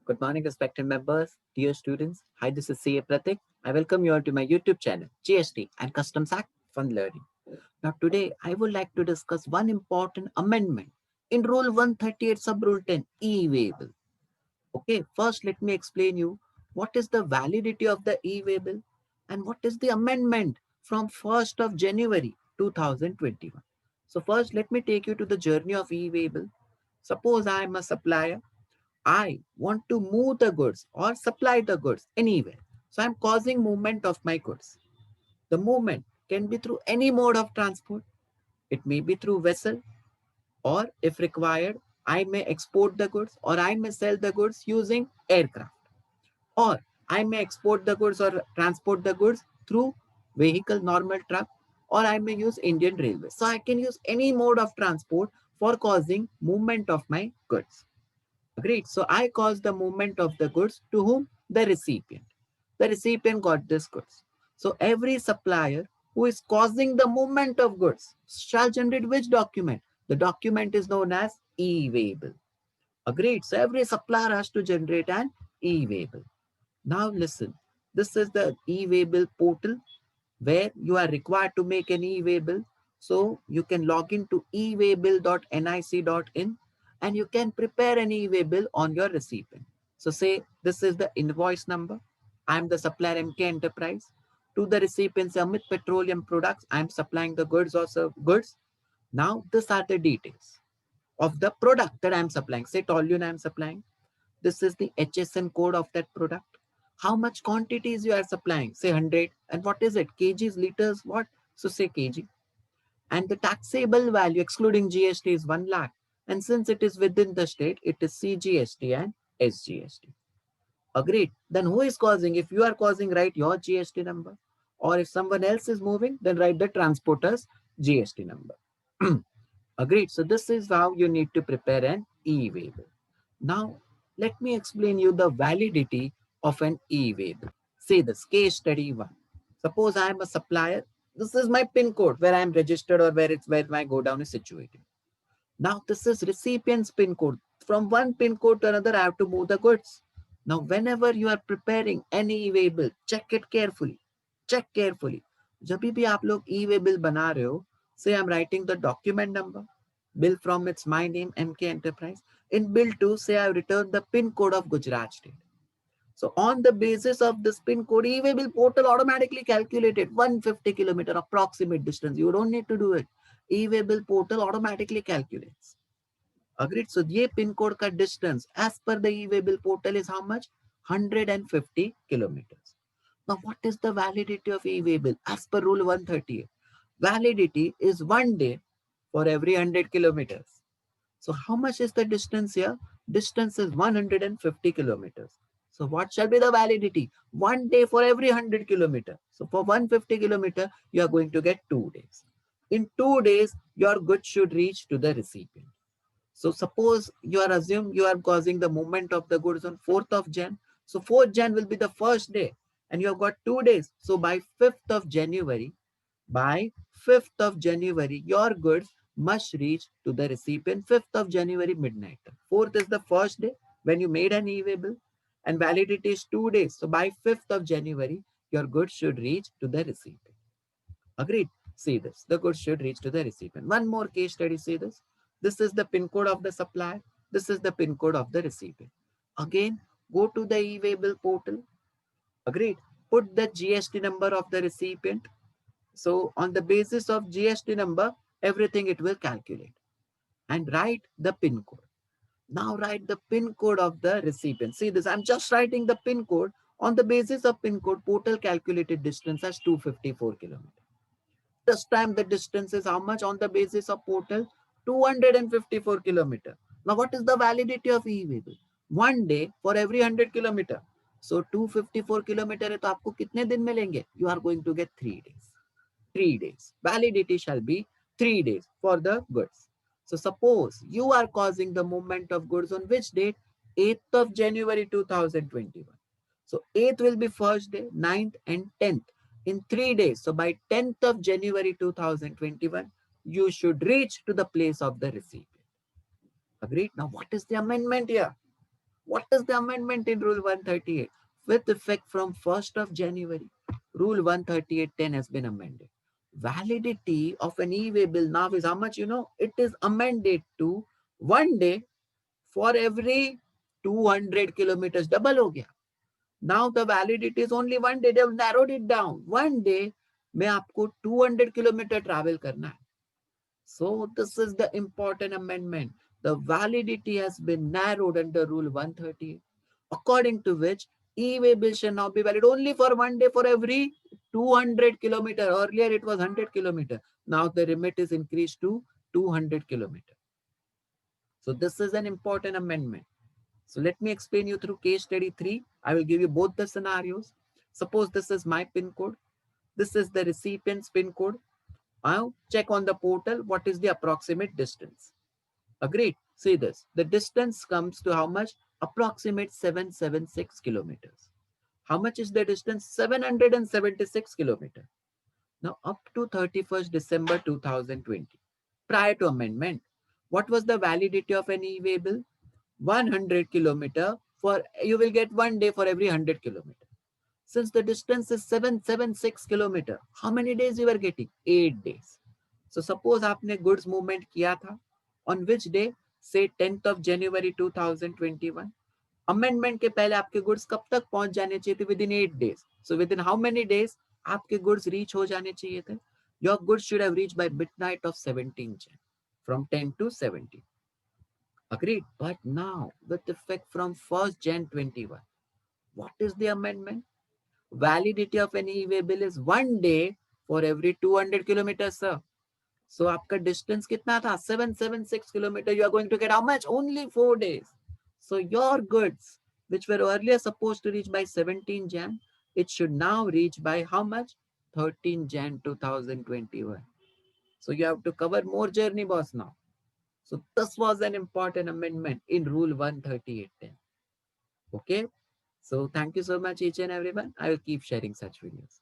Good morning, respected members, dear students. Hi, this is CA Pratik. I welcome you all to my YouTube channel, GST and Customs Act Fun Learning. Now, today I would like to discuss one important amendment in Rule 138, Sub Rule 10, E-Waybill. Okay, first let me explain you what is the validity of the E-Waybill and what is the amendment from 1st of January 2021. So first, let me take you to the journey of E-Waybill. Suppose I am a supplier. I want to move the goods or supply the goods anywhere. So I'm causing movement of my goods. The movement can be through any mode of transport. It may be through vessel, or if required, I may export the goods or I may sell the goods using aircraft, or I may export the goods or transport the goods through vehicle, normal truck, or I may use Indian Railways. So I can use any mode of transport for causing movement of my goods. Agreed. So I caused the movement of the goods to whom? The recipient. The recipient got this goods. So every supplier who is causing the movement of goods shall generate which document? The document is known as E-Waybill. Agreed. So every supplier has to generate an E-Waybill. Now listen, this is the E-Waybill portal where you are required to make an E-Waybill. So you can log into ewaybill.nic.in and you can prepare an E-Waybill on your recipient. So say this is the invoice number. I'm the supplier MK Enterprise. To the recipient Amit Petroleum Products, I'm supplying the goods or goods. Now these are the details of the product that I'm supplying. Say toluene I'm supplying. This is the HSN code of that product. How much quantities you are supplying? Say 100. And what is it? Kgs, liters, what? So say kg. And the taxable value excluding GST is 1 lakh. And since it is within the state, it is CGST and SGST. Agreed. Then who is causing? If you are causing, write your GST number. Or if someone else is moving, then write the transporter's GST number. Agreed. So this is how you need to prepare an E-Waybill. Now, let me explain you the validity of an E-Waybill. Say this, case study 1. Suppose I am a supplier. This is my PIN code where I am registered or where my godown is situated. Now, this is recipient's PIN code. From one PIN code to another, I have to move the goods. Now, whenever you are preparing any E-Waybill, check it carefully. Check carefully. जब भी आप लोग E-Waybill बना रहे हो, say I'm writing the document number, bill from its my name, MK Enterprise. In bill 2, say I return the PIN code of Gujarat state. So on the basis of this PIN code, E-Waybill portal automatically calculated 150 kilometer approximate distance. You don't need to do it. E-Waybill portal automatically calculates. Agreed. So ये PIN code का distance as per the E-Waybill portal is how much? 150 kilometers. Now what is the validity of E-Waybill as per rule 138? Validity is 1 day for every 100 kilometers. So how much is the distance here? Distance is 150 kilometers. So what shall be the validity? 1 day for every 100 kilometer. So for 150 kilometer, you are going to get 2 days. In 2 days, your goods should reach to the recipient. So suppose you are assumed you are causing the movement of the goods on 4th of Jan. So 4th Jan will be the first day and you have got 2 days. So by 5th of January, your goods must reach to the recipient 5th of January midnight. 4th is the first day when you made an E-Waybill and validity is 2 days. So by 5th of January, your goods should reach to the recipient. Agreed? See this. The goods should reach to the recipient. One more case study. See this. This is the PIN code of the supplier. This is the PIN code of the recipient. Again, go to the E-Waybill portal. Agreed? Put the GST number of the recipient. So on the basis of GST number, everything it will calculate. And write the PIN code. Now write the PIN code of the recipient. See this. I'm just writing the PIN code. On the basis of PIN code, portal calculated distance as 254 kilometers. This time the distance is how much on the basis of portal? 254 kilometer. Now what is the validity of E-Waybill? 1 day for every 100 kilometer. So 254 kilometer है तो आपको कितने दिन मिलेंगे? You are going to get 3 days. 3 days. Validity shall be 3 days for the goods. So suppose you are causing the movement of goods on which date? 8th of January 2021. So 8th will be first day, 9th and 10th in 3 days. So by 10th of January 2021, you should reach to the place of the recipient. Agreed? Now what is the amendment here? What is the amendment in Rule 138? With effect from 1st of January, Rule 138.10 has been amended. Validity of an e-way bill now is how much? It is amended to 1 day for every 200 kilometers. Double ho gaya. Now the validity is only 1 day. They have narrowed it down. 1 day में आपको 200 kilometre travel करना है. So this is the important amendment. The validity has been narrowed under Rule 130, according to which e-way bill shall now be valid only for 1 day for every 200 kilometer. Earlier it was 100 kilometer. Now the limit is increased to 200 kilometer. So this is an important amendment. So let me explain you through case study 3. I will give you both the scenarios. Suppose this is my PIN code. This is the recipient's PIN code. Now check on the portal what is the approximate distance. Agreed. See this. The distance comes to how much? Approximate 776 kilometers. How much is the distance? 776 kilometers. Now up to 31st December 2020. Prior to amendment, what was the validity of an e-way bill? 100 kilometer for you will get 1 day for every 100 kilometer. Since the distance is 776 kilometer, how many days you are getting? 8 days. So suppose आपने goods movement किया था on which day? Say 10th of January 2021. Amendment के पहले आपके goods कब तक पहुंच जाने चाहिए थे? Within 8 days. So within how many days आपके goods reach हो जाने चाहिए थे? Your goods should have reached by midnight of 17 Jan, from 10 to 17. Agreed. But now, with effect from 1st Jan 21, what is the amendment? Validity of an e-way bill is 1 day for every 200 kilometers, sir. So आपका distance कितना था? 776 kilometer. You are going to get how much? Only 4 days. So your goods, which were earlier supposed to reach by 17 Jan, it should now reach by how much? 13 Jan 2021. So you have to cover more journey, boss, now. So this was an important amendment in Rule 138.10. Okay. So thank you so much, each and everyone. I will keep sharing such videos.